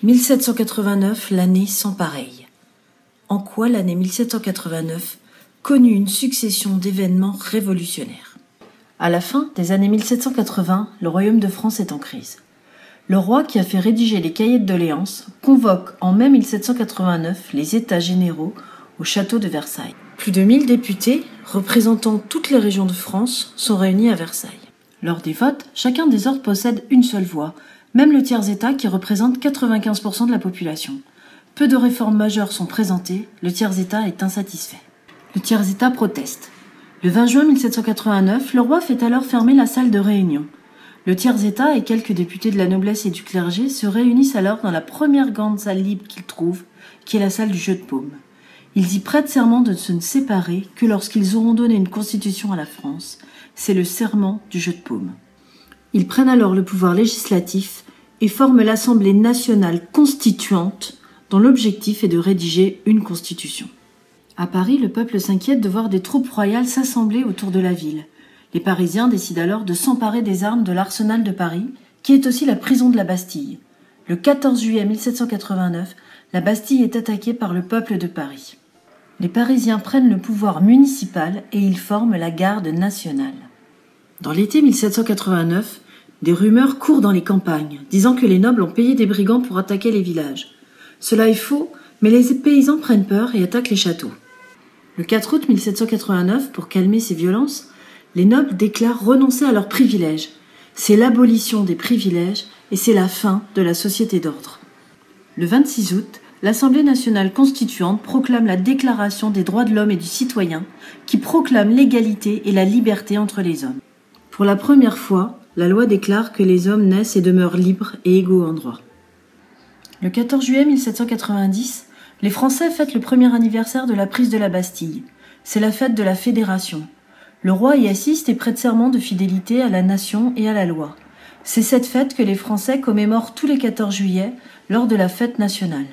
1789, l'année sans pareil. En quoi l'année 1789 connut une succession d'événements révolutionnaires. À la fin des années 1780, le royaume de France est en crise. Le roi, qui a fait rédiger les cahiers de doléances, convoque en mai 1789 les États généraux au château de Versailles. Plus de 1000 députés, représentant toutes les régions de France, sont réunis à Versailles. Lors des votes, chacun des ordres possède une seule voix, même le tiers-État qui représente 95% de la population. Peu de réformes majeures sont présentées, le tiers-État est insatisfait. Le tiers-État proteste. Le 20 juin 1789, le roi fait alors fermer la salle de réunion. Le tiers-État et quelques députés de la noblesse et du clergé se réunissent alors dans la première grande salle libre qu'ils trouvent, qui est la salle du jeu de paume. Ils y prêtent serment de se ne séparer que lorsqu'ils auront donné une constitution à la France. C'est le serment du jeu de paume. Ils prennent alors le pouvoir législatif et forment l'Assemblée nationale constituante dont l'objectif est de rédiger une constitution. À Paris, le peuple s'inquiète de voir des troupes royales s'assembler autour de la ville. Les Parisiens décident alors de s'emparer des armes de l'arsenal de Paris, qui est aussi la prison de la Bastille. Le 14 juillet 1789, la Bastille est attaquée par le peuple de Paris. Les Parisiens prennent le pouvoir municipal et ils forment la garde nationale. Dans l'été 1789, des rumeurs courent dans les campagnes, disant que les nobles ont payé des brigands pour attaquer les villages. Cela est faux, mais les paysans prennent peur et attaquent les châteaux. Le 4 août 1789, pour calmer ces violences, les nobles déclarent renoncer à leurs privilèges. C'est l'abolition des privilèges et c'est la fin de la société d'ordre. Le 26 août, l'Assemblée nationale constituante proclame la Déclaration des droits de l'homme et du citoyen qui proclame l'égalité et la liberté entre les hommes. Pour la première fois, la loi déclare que les hommes naissent et demeurent libres et égaux en droit. Le 14 juillet 1790, les Français fêtent le premier anniversaire de la prise de la Bastille. C'est la fête de la Fédération. Le roi y assiste et prête serment de fidélité à la nation et à la loi. C'est cette fête que les Français commémorent tous les 14 juillet lors de la fête nationale.